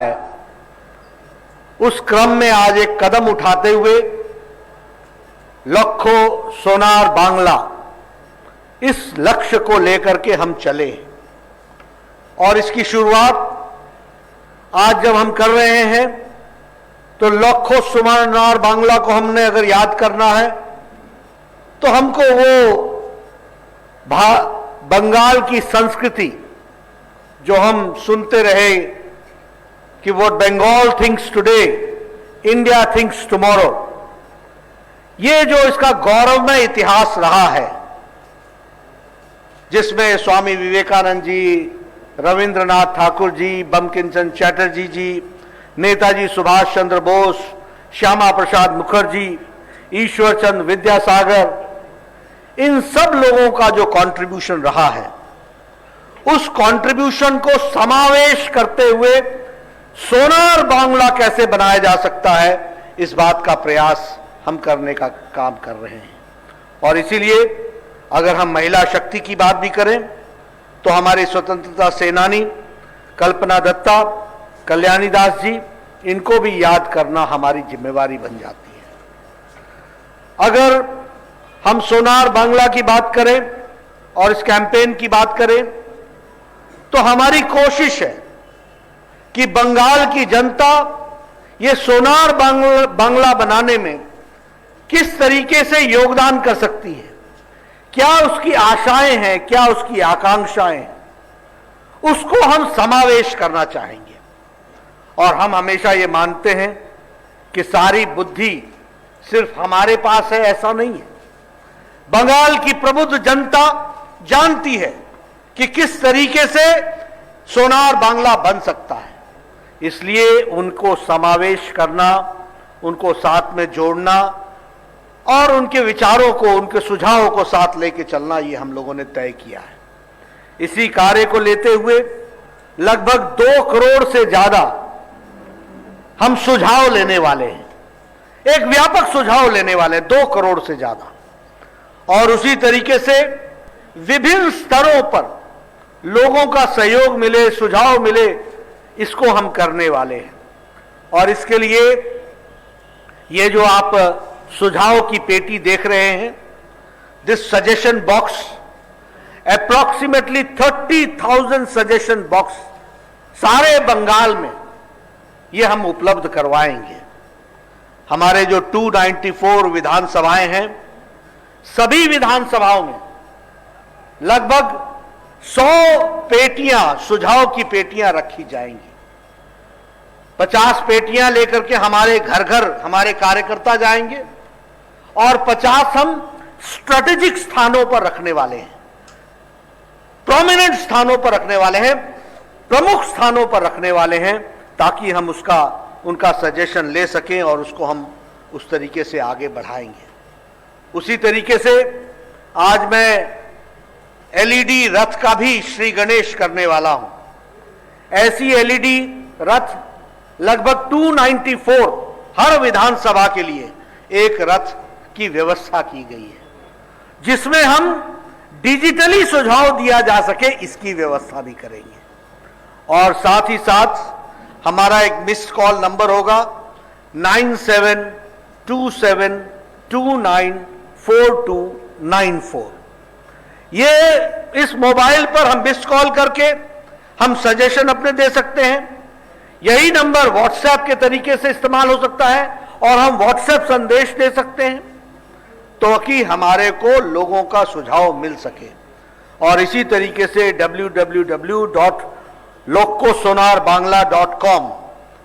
है। उस क्रम में आज एक कदम उठाते हुए लखो सोनार बांग्ला इस लक्ष्य को लेकर के हम चले और इसकी शुरुआत आज जब हम कर रहे हैं तो लखो सोनार बांग्ला को हमने अगर याद करना है तो हमको वो बंगाल की संस्कृति जो हम सुनते रहे कि what Bengal thinks today India thinks tomorrow, ये जो इसका गौरवमय इतिहास रहा है जिसमें स्वामी विवेकानंद जी, रविंद्रनाथ ठाकुर जी, बंकिमचंद्र चटर्जी जी, नेताजी सुभाष चंद्र बोस, श्यामा प्रसाद मुखर्जी, ईश्वर चंद्र विद्यासागर, इन सब लोगों का जो कंट्रीब्यूशन रहा है उस कंट्रीब्यूशन को समावेश करते हुए सोनार बांग्ला कैसे बनाया जा सकता है, इस बात का प्रयास हम करने का काम कर रहे हैं। और इसीलिए अगर हम महिला शक्ति की बात भी करें तो हमारे स्वतंत्रता सेनानी कल्पना दत्ता, कल्याणी दास जी, इनको भी याद करना हमारी जिम्मेवारी बन जाती है। अगर हम सोनार बांग्ला की बात करें और इस कैंपेन की बात करें तो हमारी कोशिश है कि बंगाल की जनता ये सोनार बांग्ला बनाने में किस तरीके से योगदान कर सकती है, क्या उसकी आशाएं हैं, क्या उसकी आकांक्षाएं हैं, उसको हम समावेश करना चाहेंगे। और हम हमेशा ये मानते हैं कि सारी बुद्धि सिर्फ हमारे पास है, ऐसा नहीं है। बंगाल की प्रबुद्ध जनता जानती है कि किस तरीके से सोनार बांग्ला बन सकता है, इसलिए उनको समावेश करना, उनको साथ में जोड़ना और उनके विचारों को, उनके सुझावों को साथ लेके चलना, ये हम लोगों ने तय किया है। इसी कार्य को लेते हुए लगभग 2 करोड़ से ज्यादा हम सुझाव लेने वाले हैं, एक व्यापक सुझाव लेने वाले 2 करोड़ से ज्यादा। और उसी तरीके से विभिन्न स्तरों पर लोगों का सहयोग मिले, सुझाव मिले, इसको हम करने वाले हैं। और इसके लिए ये जो आप सुझाव की पेटी देख रहे हैं, this suggestion box, approximately 30,000 suggestion box सारे बंगाल में ये हम उपलब्ध करवाएंगे। हमारे जो 294 विधानसभाएं हैं, सभी विधानसभाओं में लगभग 100 पेटियां, सुझाव की पेटियां रखी जाएंगी। 50 पेटियां लेकर के हमारे घर घर हमारे कार्यकर्ता जाएंगे और 50 हम स्ट्रेटेजिक स्थानों पर रखने वाले हैं, प्रोमिनेंट स्थानों पर रखने वाले हैं, प्रमुख स्थानों पर रखने वाले हैं, ताकि हम उनका सजेशन ले सकें और उसको हम उस तरीके से आगे बढ़ाएंगे। उसी तरीके से आज मैं एलईडी रथ का भी श्री गणेश करने वाला हूं। ऐसी एलईडी रथ लगभग 294 हर विधानसभा के लिए एक रथ की व्यवस्था की गई है, जिसमें हम डिजिटली सुझाव दिया जा सके, इसकी व्यवस्था भी करेंगे। और साथ ही साथ हमारा एक मिस्ड कॉल नंबर होगा 9727294294। ये इस मोबाइल पर हम मिस्ड कॉल करके हम सजेशन अपने दे सकते हैं। यही नंबर व्हाट्सएप के तरीके से इस्तेमाल हो सकता है और हम व्हाट्सएप संदेश दे सकते हैं तो कि हमारे को लोगों का सुझाव मिल सके। और इसी तरीके से www.lokosonarbangla.com,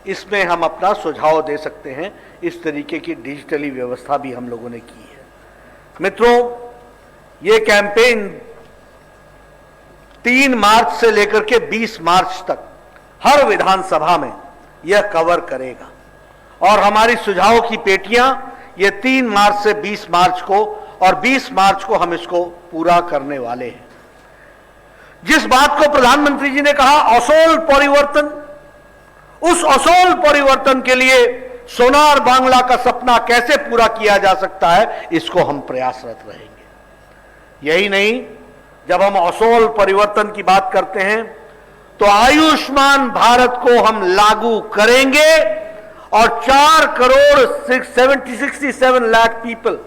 इसमें हम अपना सुझाव दे सकते हैं। इस तरीके की डिजिटली व्यवस्था भी हम लोगों ने की है। मित्रों, ये कैंपेन 3 मार्च से लेकर के 20 मार्च तक हर विधानसभा में यह कवर करेगा और हमारी सुझाव की पेटियां ये 3 मार्च से 20 मार्च को और 20 मार्च को हम इसको पूरा करने वाले हैं। जिस बात को प्रधानमंत्री जी ने कहा असोल परिवर्तन, उस असोल परिवर्तन के लिए सोनार बांग्ला का सपना कैसे पूरा किया जा सकता है, इसको हम प्रयासरत रहेंगे। यही नहीं, जब हम असोल परिवर्तन की बात करते हैं तो आयुष्मान भारत को हम लागू करेंगे और 4,67 lakh people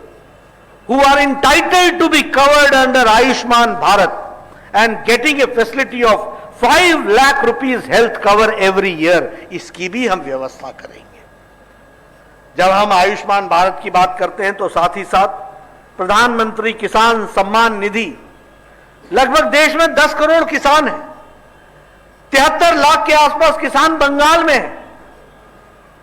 who are entitled to be covered under Ayushman Bharat and getting a facility of 5 lakh rupees health cover every year, इसकी भी हम व्यवस्था करेंगे। जब हम आयुष्मान भारत की बात करते हैं तो साथ ही साथ प्रधानमंत्री किसान सम्मान निधि, लगभग देश में 10 करोड़ किसान हैं, 73 लाख के आसपास किसान बंगाल में हैं।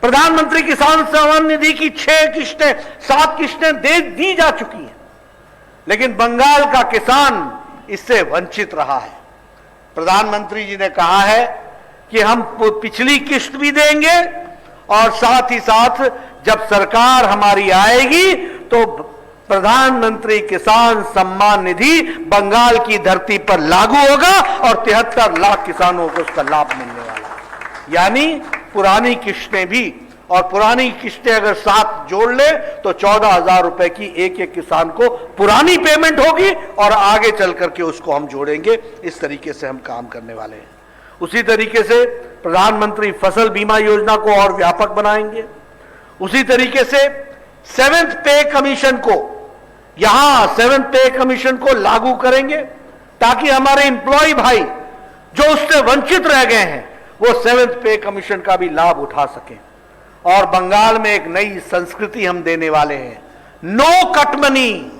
प्रधानमंत्री किसान सम्मान निधि की 6 किस्तें 7 किस्तें दी जा चुकी हैं, लेकिन बंगाल का किसान इससे वंचित रहा है। प्रधानमंत्री जी ने कहा है कि हम पिछली किस्त भी देंगे और साथ ही साथ जब सरकार हमारी आएगी तो प्रधानमंत्री किसान सम्मान निधि बंगाल की धरती पर लागू होगा और 73 लाख किसानों को उसका लाभ मिलने वाला है। यानी पुरानी किस्तें भी, और पुरानी किस्तें अगर साथ जोड़ ले तो 14,000 रुपए की एक एक किसान को पुरानी पेमेंट होगी और आगे चल करके उसको हम जोड़ेंगे। इस तरीके से हम काम करने वाले हैं। उसी तरीके से प्रधानमंत्री फसल बीमा योजना को और व्यापक बनाएंगे। उसी तरीके से 7th पे कमीशन को, यहां 7th पे कमीशन को लागू करेंगे ताकि हमारे एम्प्लॉय भाई जो उससे वंचित रह गए हैं वो 7th पे कमीशन का भी लाभ उठा सकें। और बंगाल में एक नई संस्कृति हम देने वाले हैं, no cut money,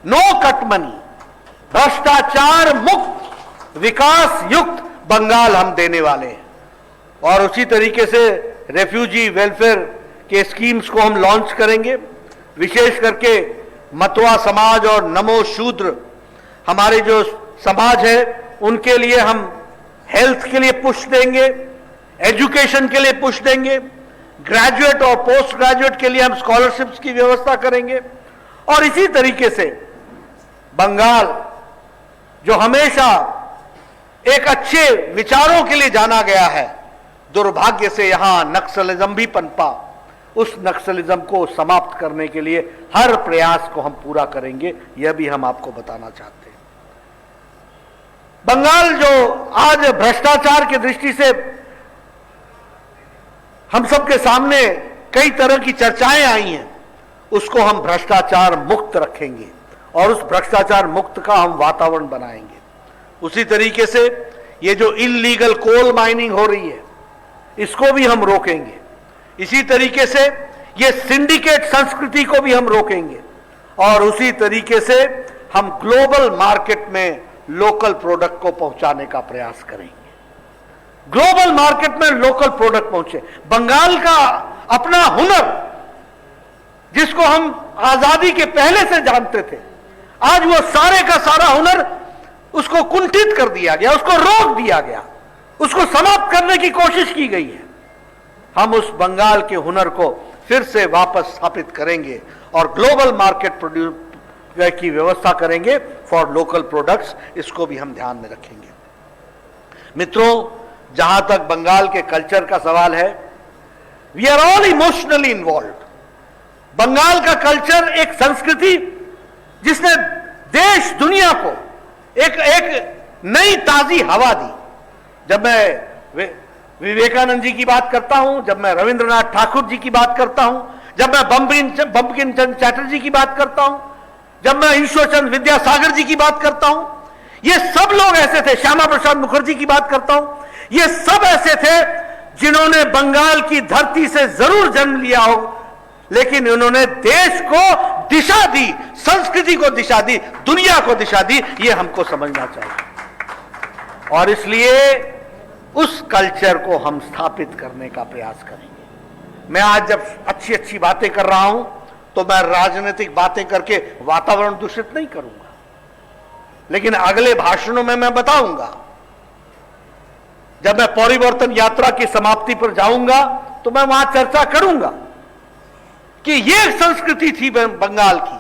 no cut money, भ्रष्टाचार मुक्त विकास युक्त बंगाल हम देने वाले हैं। और उसी तरीके से रेफ्यूजी वेलफेयर के स्कीम्स को हम लॉन्च करेंगे। विशेष करके मतवा समाज और नमो शूद्र हमारे जो समाज है उनके लिए हम हेल्थ के लिए पुश देंगे, एजुकेशन के लिए पुश देंगे, ग्रेजुएट और पोस्ट ग्रेजुएट के लिए हम स्कॉलरशिप्स की व्यवस्था करेंगे। और इसी तरीके से बंगाल जो हमेशा एक अच्छे विचारों के लिए जाना गया है, दुर्भाग्य से यहां नक्सलिज्म भी पनपा, उस नक्सलिज्म को समाप्त करने के लिए हर प्रयास को हम पूरा करेंगे। यह भी हम आपको बताना चाहते हैं। बंगाल जो आज भ्रष्टाचार की दृष्टि से हम सबके सामने कई तरह की चर्चाएं आई हैं, उसको हम भ्रष्टाचार मुक्त रखेंगे और उस भ्रष्टाचार मुक्त का हम वातावरण बनाएंगे। उसी तरीके से ये जो इल्लीगल कोल माइनिंग हो रही है इसको भी हम रोकेंगे। इसी तरीके से ये सिंडिकेट संस्कृति को भी हम रोकेंगे और उसी तरीके से हम ग्लोबल मार्केट में लोकल प्रोडक्ट को पहुंचाने का प्रयास करेंगे। ग्लोबल मार्केट में लोकल प्रोडक्ट पहुंचे। बंगाल का अपना हुनर जिसको हम आजादी के पहले से जानते थे, आज वो सारे का सारा हुनर उसको कुंठित कर दिया गया, उसको रोक दिया गया, उसको समाप्त करने की कोशिश की गई है। हम उस बंगाल के हुनर को फिर से वापस स्थापित करेंगे और ग्लोबल मार्केट की व्यवस्था करेंगे फॉर लोकल प्रोडक्ट्स। इसको भी हम ध्यान में रखेंगे। मित्रों, जहां तक बंगाल के कल्चर का सवाल है, we are all emotionally involve. Bengal का कल्चर एक संस्कृति जिसने देश दुनिया को एक नई ताजी हवा दी। जब मैं विवेकानंद जी की बात करता हूं, जब मैं रविंद्रनाथ ठाकुर जी की बात करता हूं, जब मैं बंकिम चंद्र चटर्जी की बात करता हूं, जब मैं ईश्वरचंद विद्यासागर जी की बात करता हूं, ये सब लोग ऐसे थे, श्यामा प्रसाद मुखर्जी की बात करता हूं, ये सब ऐसे थे जिन्होंने बंगाल की धरती से जरूर जन्म लिया हो, लेकिन उन्होंने देश को दिशा दी, संस्कृति को दिशा दी, दुनिया को दिशा दी। ये हमको समझना चाहिए और इसलिए उस कल्चर को हम स्थापित करने का प्रयास करेंगे। मैं आज जब अच्छी अच्छी बातें कर रहा हूं तो मैं राजनीतिक बातें करके वातावरण दूषित नहीं करूंगा, लेकिन अगले भाषणों में मैं बताऊंगा। जब मैं परिवर्तन यात्रा की समाप्ति पर जाऊंगा तो मैं वहां चर्चा करूंगा कि ये संस्कृति थी बंगाल की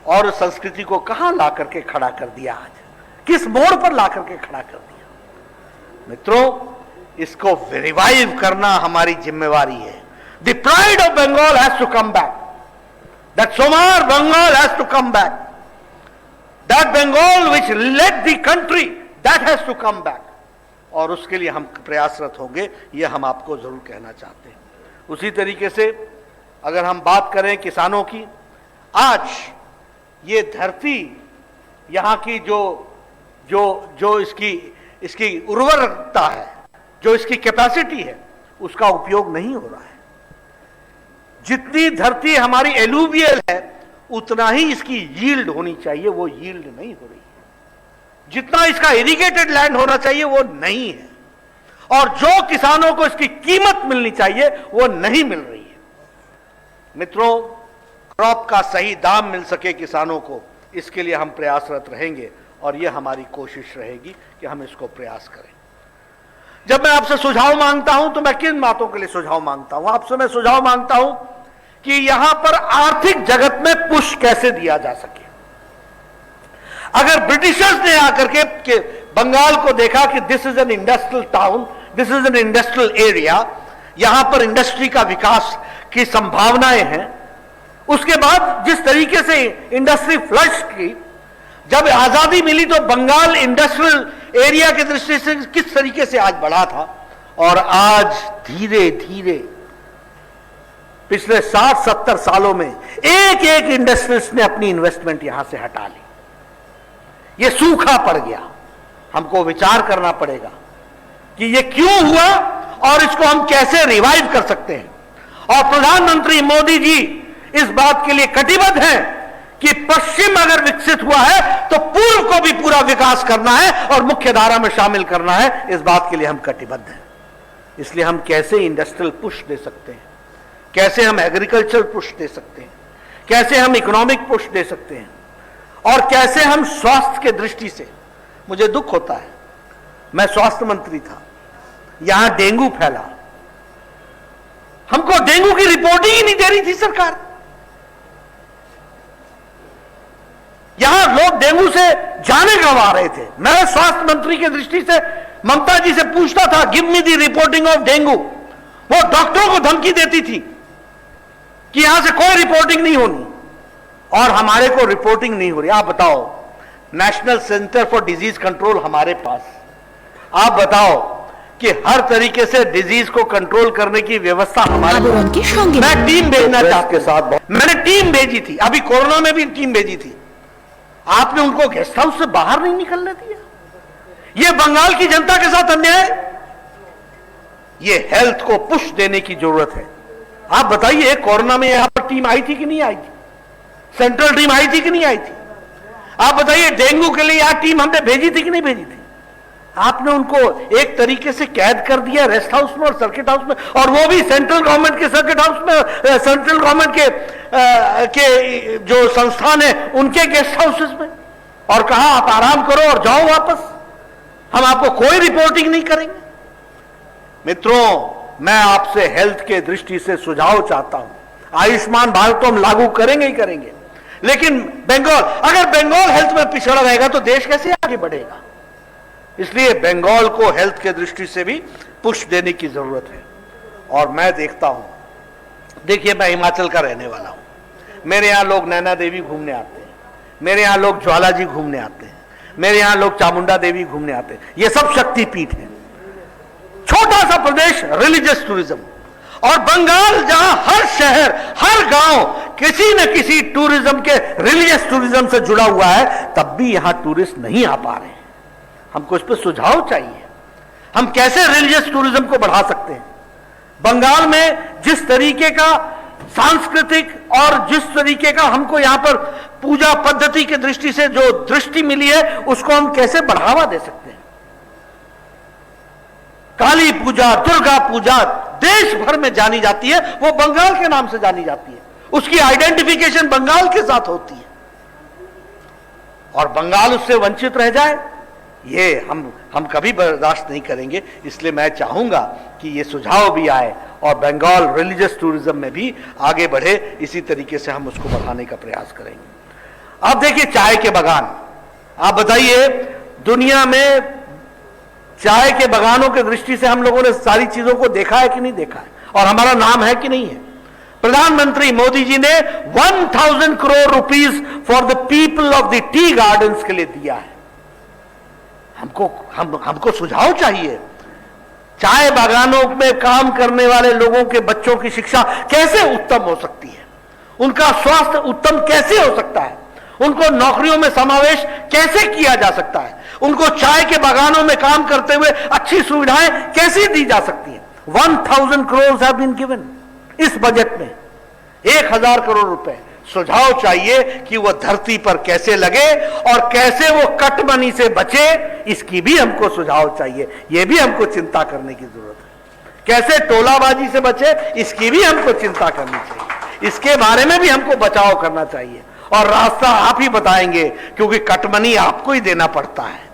और उस संस्कृति को कहां ला करके खड़ा कर दिया, आज किस मोड़ पर ला करके खड़ा कर दिया। मित्रों, इसको रिवाइव करना हमारी जिम्मेवारी है। The pride of Bengal has to come back, that Sonar Bengal has to come back, that Bengal which led the country that has to come back. और उसके लिए हम प्रयासरत होंगे, यह हम आपको जरूर कहना चाहते हैं। उसी तरीके से अगर हम बात करें किसानों की, आज ये धरती, यहाँ की जो जो जो इसकी उर्वरकता है, जो इसकी कैपेसिटी है, उसका उपयोग नहीं हो रहा है। जितनी धरती हमारी एलुवियल है उतना ही इसकी यील्ड होनी चाहिए, वो यील्ड नहीं हो रही है। जितना इसका इरिगेटेड लैंड होना चाहिए वो नहीं है, और जो किसानों को इसकी कीमत मिलनी चाहिए वो नहीं मिल रही है। मित्रों, क्रॉप का सही दाम मिल सके किसानों को, इसके लिए हम प्रयासरत रहेंगे और यह हमारी कोशिश रहेगी कि हम इसको प्रयास करें। जब मैं आपसे सुझाव मांगता हूं तो मैं किन बातों के लिए सुझाव मांगता हूं? आपसे मैं सुझाव मांगता हूं कि यहां पर आर्थिक जगत में पुश कैसे दिया जा सके। अगर ब्रिटिशर्स ने आकर के बंगाल को देखा कि this is an industrial town, this is an industrial area, यहां पर इंडस्ट्री का विकास की संभावनाएं हैं, उसके बाद जिस तरीके से इंडस्ट्री फ्लश की, जब आजादी मिली तो बंगाल इंडस्ट्रियल एरिया की दृष्टि से किस तरीके से आज बढ़ा था, और आज धीरे धीरे पिछले 60-70 सालों में एक एक इंडस्ट्रीज ने अपनी इन्वेस्टमेंट यहां से हटा ली। यह सूखा पड़ गया। हमको विचार करना पड़ेगा कि यह क्यों हुआ और इसको हम कैसे रिवाइव कर सकते हैं। और प्रधानमंत्री मोदी जी इस बात के लिए कटिबद्ध हैं कि पश्चिम अगर विकसित हुआ है तो पूर्व को भी पूरा विकास करना है और मुख्य धारा में शामिल करना है। इस बात के लिए हम कटिबद्ध हैं। इसलिए हम कैसे इंडस्ट्रियल पुश दे सकते हैं, कैसे हम एग्रीकल्चर पुश दे सकते हैं, कैसे हम इकोनॉमिक पुश दे सकते हैं, और कैसे हम स्वास्थ्य के दृष्टि से, मुझे दुख होता है, मैं स्वास्थ्य मंत्री था, यहां डेंगू फैला, हमको डेंगू की रिपोर्टिंग ही नहीं दे रही थी सरकार। यहां लोग डेंगू से जाने गंवा रहे थे। मैं स्वास्थ्य मंत्री की दृष्टि से ममता जी से पूछता था, give me the reporting of dengue. वो डॉक्टरों को धमकी देती थी कि यहां से कोई रिपोर्टिंग नहीं होनी, और हमारे को रिपोर्टिंग नहीं हो रही। आप बताओ, national centre for disease control हमारे पास, आप बताओ कि हर तरीके से डिजीज को कंट्रोल करने की व्यवस्था हमारे पास। मैं टीम भेजना चाहते साथ, मैंने टीम भेजी थी, अभी कोरोना में भी टीम भेजी थी। आपने उनको गेस्ट हाउस से बाहर नहीं निकलने दिया। यह बंगाल की जनता के साथ अन्याय। यह हेल्थ को पुश देने की जरूरत है। आप बताइए, कोरोना में यहां पर टीम आई थी कि नहीं आई थी? सेंट्रल टीम आई थी कि नहीं आई थी? आप बताइए, डेंगू के लिए यहां टीम हमने भेजी थी कि नहीं भेजी थी? आपने उनको एक तरीके से कैद कर दिया रेस्ट हाउस में और सर्किट हाउस में, और वो भी सेंट्रल गवर्नमेंट के सर्किट हाउस में, सेंट्रल गवर्नमेंट के जो संस्थान है उनके गेस्ट हाउसेस में, और कहा आप आराम करो और जाओ वापस, हम आपको कोई रिपोर्टिंग नहीं करेंगे। मित्रों, मैं आपसे हेल्थ के दृष्टि से सुझाव चाहता हूं। आयुष्मान भारत तो हम लागू करेंगे ही करेंगे, लेकिन बंगाल, अगर बंगाल हेल्थ में पिछड़ा रहेगा तो देश कैसे आगे बढ़ेगा? इसलिए बंगाल को हेल्थ के दृष्टि से भी पुश देने की जरूरत है। और मैं देखता हूं, देखिए, मैं हिमाचल का रहने वाला हूं, मेरे यहां लोग नैना देवी घूमने आते हैं, मेरे यहां लोग ज्वाला जी घूमने आते हैं, मेरे यहां लोग चामुंडा देवी घूमने आते हैं। ये सब शक्तिपीठ है। छोटा सा प्रदेश, रिलीजियस टूरिज्म, और बंगाल जहां हर शहर, हर गांव किसी न किसी टूरिज्म के, रिलीजियस टूरिज्म से जुड़ा हुआ है, तब भी यहां टूरिस्ट नहीं आ पा रहे हैं। हमको इस पर सुझाव चाहिए। हम कैसे रिलीजियस टूरिज्म को बढ़ा सकते हैं? बंगाल में जिस तरीके का सांस्कृतिक और जिस तरीके का हमको यहां पर पूजा पद्धति की दृष्टि से जो दृष्टि मिली है, उसको हम कैसे बढ़ावा दे सकते हैं? काली पूजा, दुर्गा पूजा देश भर में जानी जाती है, वो बंगाल के नाम से जानी जाती है, उसकी आइडेंटिफिकेशन बंगाल के साथ होती है, और बंगाल उससे वंचित रह जाए, ये हम कभी बर्दाश्त नहीं करेंगे। इसलिए मैं चाहूंगा कि ये सुझाव भी आए और बंगाल रिलीजियस टूरिज्म में भी आगे बढ़े। इसी तरीके से हम उसको बढ़ाने का प्रयास करेंगे। अब देखिए, चाय के बागान, आप बताइए, दुनिया में चाय के बागानों की दृष्टि से हम लोगों ने सारी चीजों को देखा है कि नहीं देखा है, और हमारा नाम है कि नहीं है? प्रधानमंत्री मोदी जी ने 1000 crore rupees for the people of the tea gardens के लिए दिया है। हमको सुझाव चाहिए। चाय बागानों में काम करने वाले लोगों के बच्चों की शिक्षा कैसे उत्तम हो सकती है, उनका स्वास्थ्य उत्तम कैसे हो सकता है, उनको नौकरियों में समावेश कैसे किया जा सकता है, उनको चाय के बागानों में काम करते हुए अच्छी सुविधाएं कैसे दी जा सकती हैं। 1000 करोड़ हैव बीन गिवन इस बजट में, 1000 करोड़ रुपए। सुझाव चाहिए कि वो धरती पर कैसे लगे और कैसे वो कट मनी से बचे, इसकी भी हमको सुझाव चाहिए। ये भी हमको चिंता करने की जरूरत है। कैसे टोलाबाजी से बचे, इसकी भी हमको चिंता करनी चाहिए। इसके बारे में भी हमको बचाव करना चाहिए और रास्ता आप ही बताएंगे, क्योंकि कट मनी आपको ही देना पड़ता है,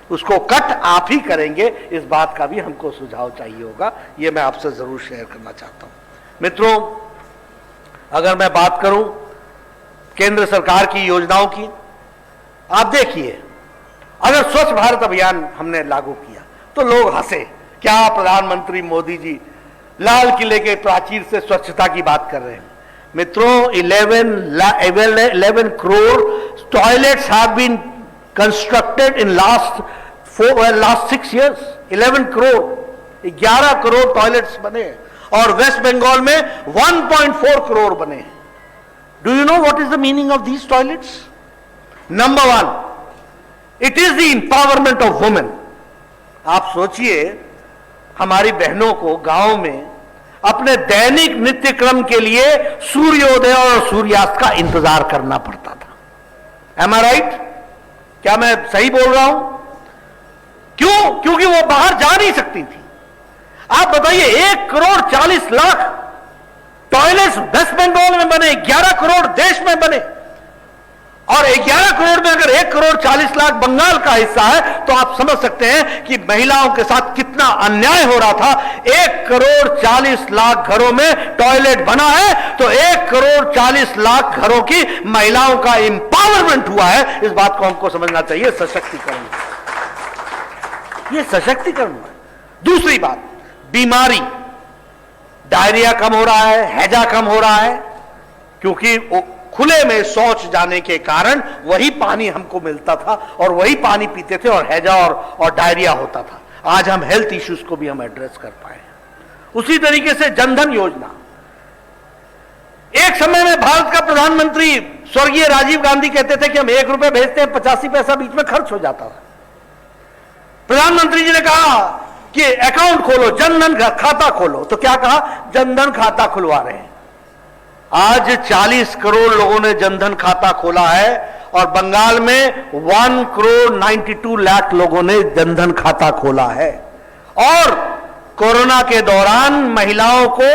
उसको कट आप ही करेंगे। इस बात का भी हमको सुझाव चाहिए होगा। ये मैं आपसे जरूर शेयर करना चाहता हूं। मित्रों, अगर मैं बात करूं केंद्र सरकार की योजनाओं की, आप देखिए, अगर स्वच्छ भारत अभियान हमने लागू किया तो लोग हंसे, क्या प्रधानमंत्री मोदी जी लाल किले के प्राचीर से स्वच्छता की बात कर रहे हैं। मित्रों, 11 crore toilets have been constructed in last 6 years। 11 crore, 11 crore toilets बने और वेस्ट बंगाल में 1.4 करोड़ बने। Do you know what is the meaning of these toilets? Number one, it is the empowerment of women. आप सोचिए, हमारी बहनों को गांव में अपने दैनिक नित्य क्रम के लिए सूर्योदय और सूर्यास्त का इंतजार करना पड़ता था। Am I right? क्या मैं सही बोल रहा हूं? क्यों? क्योंकि वो बाहर जा नहीं सकती थी। आप बताइए, 1 करोड़ 40 लाख टॉयलेट्स वेस्ट बंगाल में बने, 11 करोड़ देश में बने, और 11 करोड़ में अगर 1 करोड़ 40 लाख बंगाल का हिस्सा है तो आप समझ सकते हैं कि महिलाओं के साथ कितना अन्याय हो रहा था। 1 करोड़ 40 लाख घरों में टॉयलेट बना है तो 1 करोड़ 40 लाख घरों की महिलाओं का एम्पावरमेंट हुआ है। इस बात को हमको समझना चाहिए। सशक्तिकरण, ये सशक्तिकरण हुआ है। दूसरी बात, बीमारी, डायरिया कम हो रहा है, हैजा कम हो रहा है, क्योंकि खुले में शौच जाने के कारण वही पानी हमको मिलता था और वही पानी पीते थे और हैजा और डायरिया होता था। आज हम हेल्थ इश्यूज को भी हम एड्रेस कर पाए। उसी तरीके से जनधन योजना, एक समय में भारत का प्रधानमंत्री स्वर्गीय राजीव गांधी कहते थे कि हम 1 रुपए भेजते हैं, 85 पैसा बीच में खर्च हो जाता था। प्रधानमंत्री जी ने कहा कि अकाउंट खोलो, जनधन खाता खोलो, तो क्या कहा? जनधन खाता खुलवा रहे हैं। आज 40 करोड़ लोगों ने जनधन खाता खोला है और बंगाल में 1 करोड़ 92 लाख लोगों ने जनधन खाता खोला है। और कोरोना के दौरान महिलाओं को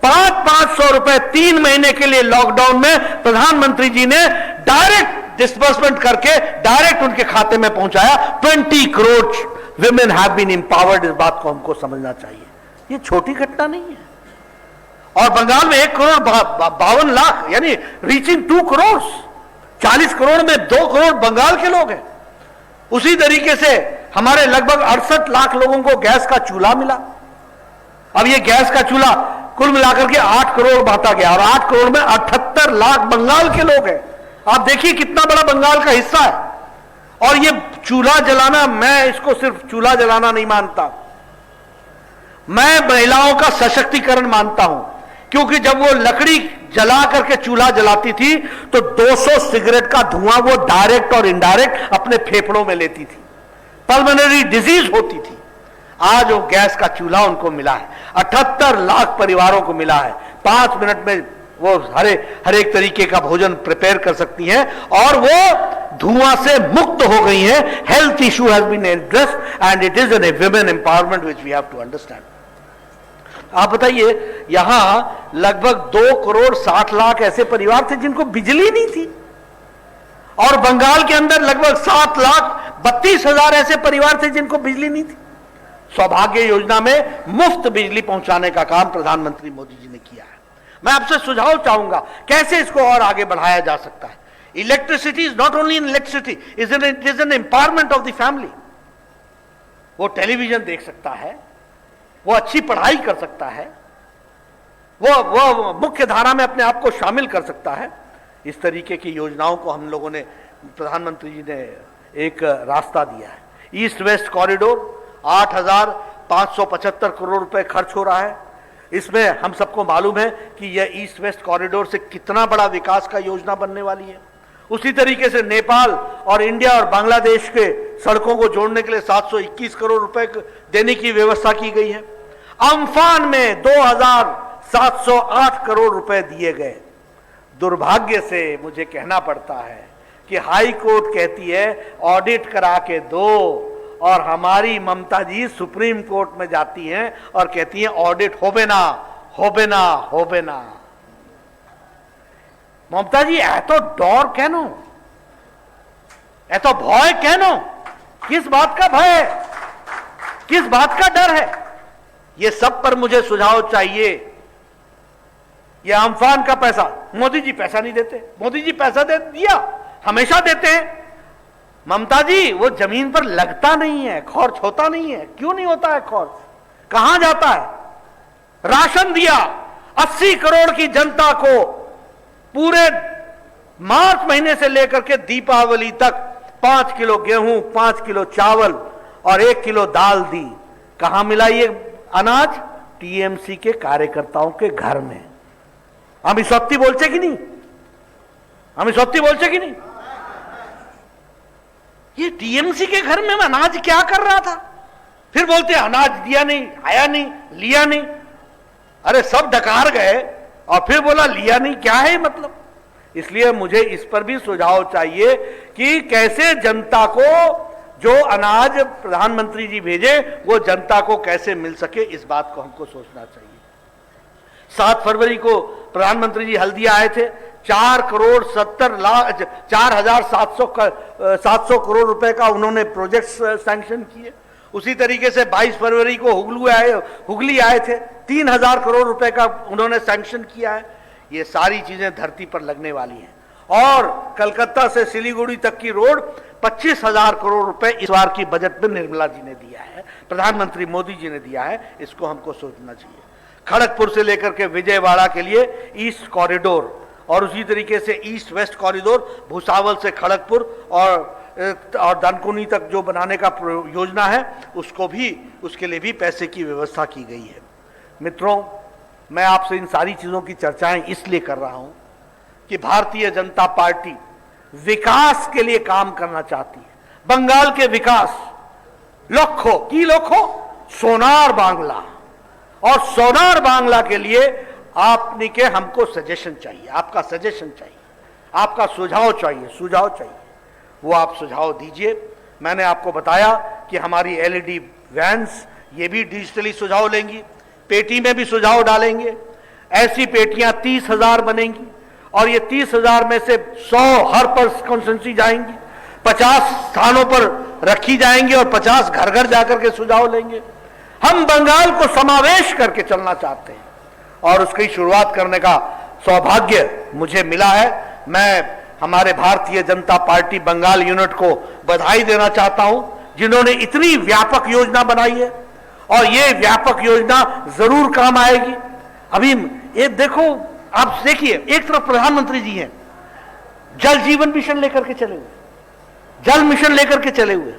500 रुपए 3 महीने के लिए लॉकडाउन में प्रधानमंत्री जी ने डायरेक्ट डिस्बर्समेंट करके डायरेक्ट उनके खाते में पहुंचाया। 20 crore women have been empowered. इस बात को हमको समझना चाहिए। ये छोटी घटना नहीं है। और बंगाल में 1 करोड़ 52 लाख, यानी रीचिंग 2 करोड़, 40 करोड़ में 2 करोड़ बंगाल के लोग हैं। उसी तरीके से हमारे लगभग 68 लाख लोगों को गैस का चूल्हा मिला। अब ये गैस का चूल्हा कुल मिलाकर के 8 करोड़ बांटा गया और 8 करोड़ में 78 लाख बंगाल के लोग हैं। आप देखिए कितना बड़ा बंगाल का हिस्सा है। और ये चूल्हा जलाना, मैं इसको सिर्फ चूल्हा जलाना नहीं मानता, मैं महिलाओं का सशक्तिकरण मानता हूं। क्योंकि जब वो लकड़ी जला करके चूल्हा जलाती थी तो 200 सिगरेट का धुआं वो डायरेक्ट और इनडायरेक्ट अपने फेफड़ों में लेती थी, पल्मोनरी डिजीज होती थी। आज वो गैस का चूल्हा उनको मिला है, 78 लाख परिवारों को मिला है। 5 मिनट में वो हर एक तरीके का भोजन प्रिपेयर कर सकती हैं और वो धुआं से मुक्त हो गई हैं। Health issue has been addressed and it is an women empowerment which we have to understand. आप बताइए, यहां लगभग 2 करोड़ 60 लाख ऐसे परिवार थे जिनको बिजली नहीं थी, और बंगाल के अंदर लगभग 7 लाख 32 हजार ऐसे परिवार थे जिनको बिजली नहीं थी। सौभाग्य योजना में मुफ्त बिजली पहुंचाने का काम प्रधानमंत्री मोदी जी ने किया है। मैं आपसे सुझाव चाहूंगा कैसे इसको और आगे बढ़ाया जा सकता है। Electricity is not only in electricity, it is N empowerment of the family. वो टेलीविजन देख सकता है, वो अच्छी पढ़ाई कर सकता है, वो मुख्य धारा में अपने आप को शामिल कर सकता है। इस तरीके की योजनाओं को हम लोगों ने, प्रधानमंत्री जी ने एक रास्ता दिया है। ईस्ट वेस्ट कॉरिडोर 8,575 करोड़ रुपए खर्च हो रहा है। इसमें हम सबको मालूम है कि यह ईस्ट वेस्ट कॉरिडोर से कितना बड़ा विकास का योजना बनने वाली है। उसी तरीके से नेपाल और इंडिया और बांग्लादेश के सड़कों को जोड़ने के लिए 721 करोड़ रुपए देने की व्यवस्था की गई है। अम्फान में 2,708 करोड़ रुपए दिए गए। दुर्भाग्य से मुझे कहना पड़ता है कि हाई कोर्ट कहती है ऑडिट करा के दो, और हमारी ममता जी सुप्रीम कोर्ट में जाती हैं और कहती हैं ऑडिट होबे ना होबे ना होबे ना। ममता जी एत डर केन, एत भय केन? किस बात का भय है, किस बात का डर है? ये सब पर मुझे सुझाव चाहिए। ये अम्फान का पैसा, मोदी जी पैसा नहीं देते, मोदी जी पैसा दे दिया, हमेशा देते हैं। ममता जी वो जमीन पर लगता नहीं है, खर्च होता नहीं है। क्यों नहीं होता है खर्च? कहां जाता है? राशन दिया 80 करोड़ की जनता को, पूरे मार्च महीने से लेकर के दीपावली तक 5 किलो गेहूं, 5 किलो चावल और 1 किलो दाल दी। कहां मिला ये अनाज? टीएमसी के कार्यकर्ताओं के घर में। हम सत्य बोलते कि नहीं? हम सत्य बोलते कि नहीं? ये टीएमसी के घर में अनाज क्या कर रहा था? फिर बोलते अनाज दिया नहीं, आया नहीं, लिया नहीं। अरे सब डकार गए और फिर बोला लिया नहीं, क्या है मतलब? इसलिए मुझे इस पर भी सुझाव चाहिए कि कैसे जनता को जो अनाज प्रधानमंत्री जी भेजे वो जनता को कैसे मिल सके, इस बात को हमको सोचना चाहिए। 7 फरवरी को प्रधानमंत्री जी हल्दिया आए थे, 4,70,700 करोड़ रुपए का उन्होंने प्रोजेक्ट सैंक्शन किए। उसी तरीके से 22 फरवरी को हुगली आए थे, 3,000 करोड़ रुपए का उन्होंने सैंक्शन किया है। ये सारी चीजें धरती पर लगने वाली हैं। और कलकत्ता से सिलीगुड़ी तक की रोड 25,000 करोड़ रुपए इस बार की बजट में निर्मला जी ने दिया है, प्रधानमंत्री मोदी जी ने दिया है। इसको हमको सोचना चाहिए। खड़गपुर से लेकर के विजयवाड़ा के लिए ईस्ट कॉरिडोर, और उसी तरीके से ईस्ट वेस्ट कॉरिडोर भुसावल से खड़गपुर और दानकुनी तक जो बनाने का योजना है, उसको भी, उसके लिए भी पैसे की व्यवस्था की गई है। मित्रों, मैं आपसे इन सारी चीजों की चर्चाएं इसलिए कर रहा हूं कि भारतीय जनता पार्टी विकास के लिए काम करना चाहती है। बंगाल के विकास, लखो की लखो सोनार बांग्ला, और सोनार बांग्ला के लिए आपने के हमको सजेशन चाहिए, आपका सजेशन चाहिए, आपका सुझाव चाहिए, सुझाव चाहिए। वो आप सुझाव दीजिए। मैंने आपको बताया कि हमारी एलईडी वैन्स ये भी डिजिटली सुझाव लेंगी, पेटी में भी सुझाव डालेंगे। ऐसी पेटियां 30,000 बनेंगी और ये 30,000 में से 100 हर पर कॉन्स्टिट्यूंसी जाएंगी, 50 स्थानों पर रखी जाएंगी और 50 घर घर जाकर के सुझाव लेंगे। हम बंगाल को समावेश करके चलना चाहते हैं और उसकी शुरुआत करने का सौभाग्य मुझे मिला है। मैं हमारे भारतीय जनता पार्टी बंगाल यूनिट को बधाई देना चाहता हूं, जिन्होंने इतनी व्यापक योजना बनाई है, और ये व्यापक योजना जरूर काम आएगी। अभी ये देखो, आप देखिए, एक तरफ प्रधानमंत्री जी हैं, जल जीवन मिशन लेकर के चले हुए, जल मिशन लेकर के चले हुए,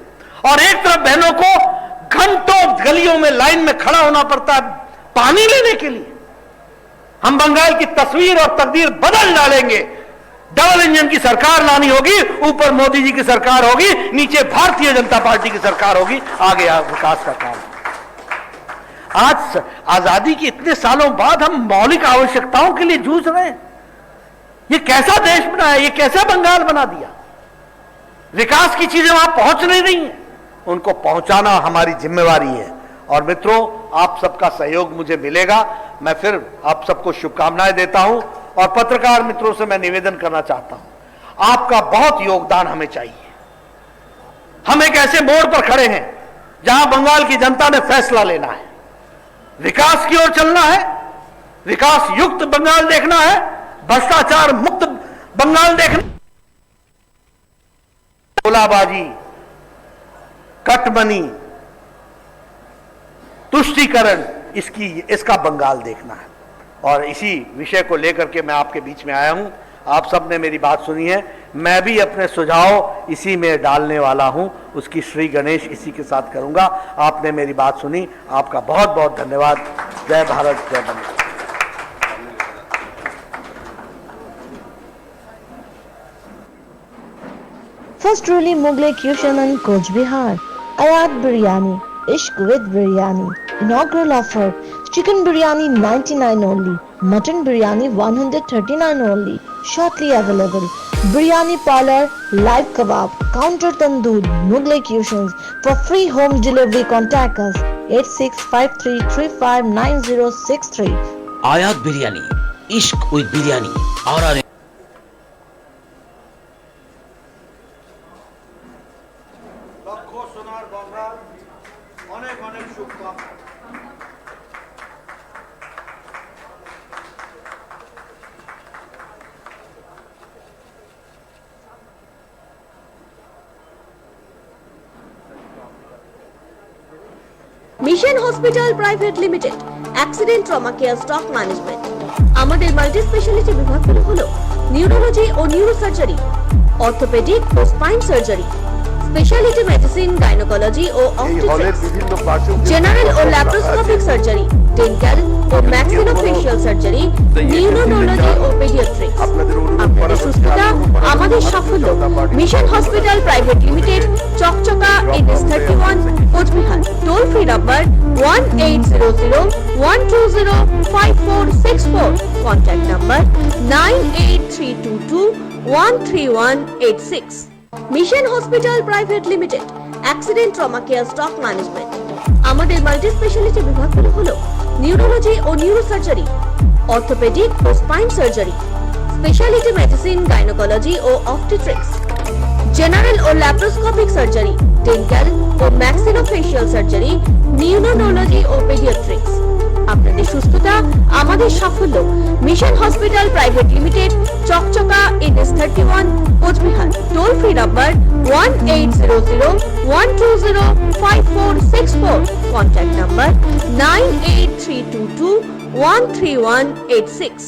और एक तरफ बहनों को घंटों गलियों में लाइन में खड़ा होना पड़ता है पानी लेने के लिए। हम बंगाल की तस्वीर और तकदीर बदल डालेंगे। डबल इंजन की सरकार लानी होगी, ऊपर मोदी जी की सरकार होगी, नीचे भारतीय जनता पार्टी की सरकार होगी। आगे विकास का काम। आज आजादी के इतने सालों बाद हम मौलिक आवश्यकताओं के लिए जूझ रहे हैं। ये कैसा देश बना है, ये कैसा बंगाल बना दिया? विकास की चीजें वहां पहुंच नहीं रही हैं, उनको पहुंचाना हमारी जिम्मेवारी है। और मित्रों, आप सबका सहयोग मुझे मिलेगा। मैं फिर आप सबको शुभकामनाएं देता हूं और पत्रकार मित्रों से मैं निवेदन करना चाहता हूं, आपका बहुत योगदान हमें चाहिए। हम एक ऐसे मोड़ पर खड़े हैं जहां बंगाल की जनता ने फैसला लेना है, विकास की ओर चलना है, विकास युक्त बंगाल देखना है, भ्रष्टाचार मुक्त बंगाल देखना, गोलाबाजी, कटमनी, तुष्टीकरण, इसका बंगाल देखना है। और इसी विषय को लेकर के मैं आपके बीच में आया हूं। आप सब ने मेरी बात सुनी है, मैं भी अपने सुझाव इसी में डालने वाला हूं, उसकी श्री गणेश इसी के साथ करूंगा। आपने मेरी बात सुनी, आपका बहुत बहुत धन्यवाद। जय भारत, जय Bengal. First truly Mughal cuisine in Coach Bihar. Ayat Biryani, Ishq with Biryani. Inaugural offer, chicken biryani 99 only, mutton biryani 139 only. Shortly available. Biryani parlor, live kebab, counter tandoor, Mughal cuisines. For free home delivery contact us 8653359063. आयात बिरयानी, इश्क with biryani, RR লক্ষ্য সোনার গঙ্গা, অনেক অনেক শুভকামনা। Mission hospital private limited, accident trauma care stroke management. আমাদের multi speciality বিভাগগুলো হলো নিউরোলজি ও নিউরোসার্জারি, অর্থোপেডিক ও spine surgery, speciality medicine, gynaecology ও অবস্টেট্রিক্স, জেনারেল ও ল্যাপ্রোস্কোপিক সার্জারি, ডেন্টাল ও ম্যাক্সিলোফেশিয়াল সার্জারি, নিউরোলজি ও পেডিয়াট্রিক্স। আপনাদের সুস্থতা আমাদের সাফল্য। Mission hospital private limited, Chakchaka NS31, Coochbehar. Toll free number 1800-120-5464। Contact number 9832213186। Mission hospital private limited, accident trauma care stroke management. আমাদের multi speciality বিভাগগুলো হলো নিউরোলজি ও নিউরোসার্জারি, অর্থোপেডিক ও spine surgery, speciality medicine, gynaecology ও অবস্টেট্রিক্স, জেনারেল ও laparoscopic surgery, dental ও maxillofacial surgery, neurology ও paediatrics. আপনাদের সুস্থতা আমাদের সাফল্য। Mission hospital private limited, Chakchaka NS31, Coochbehar. Toll free number 1800-120-5464। Contact number 9832213186।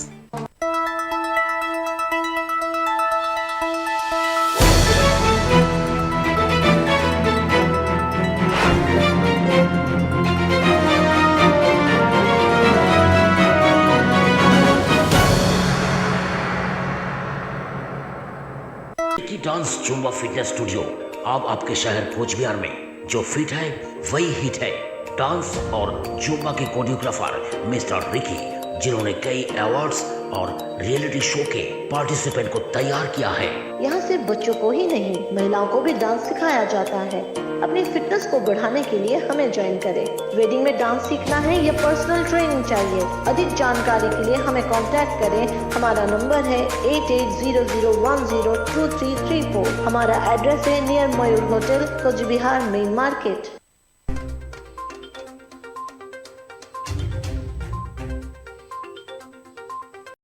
की डांस जुम्बा फिटनेस स्टूडियो अब आपके शहर कोच बिहार में। जो फिट है वही हिट है। डांस और जुम्बा के कोरियोग्राफर मिस्टर रिकी, जिन्होंने कई अवार्ड्स और रियलिटी शो के पार्टिसिपेंट को तैयार किया है। यहाँ सिर्फ बच्चों को ही नहीं, महिलाओं को भी डांस सिखाया जाता है। अपनी फिटनेस को बढ़ाने के लिए हमें ज्वाइन करें। वेडिंग में डांस सीखना है या पर्सनल ट्रेनिंग चाहिए, अधिक जानकारी के लिए हमें कांटेक्ट करें। हमारा नंबर है 8800102334। हमारा एड्रेस है near Mayur hotel, Cooch Behar main market.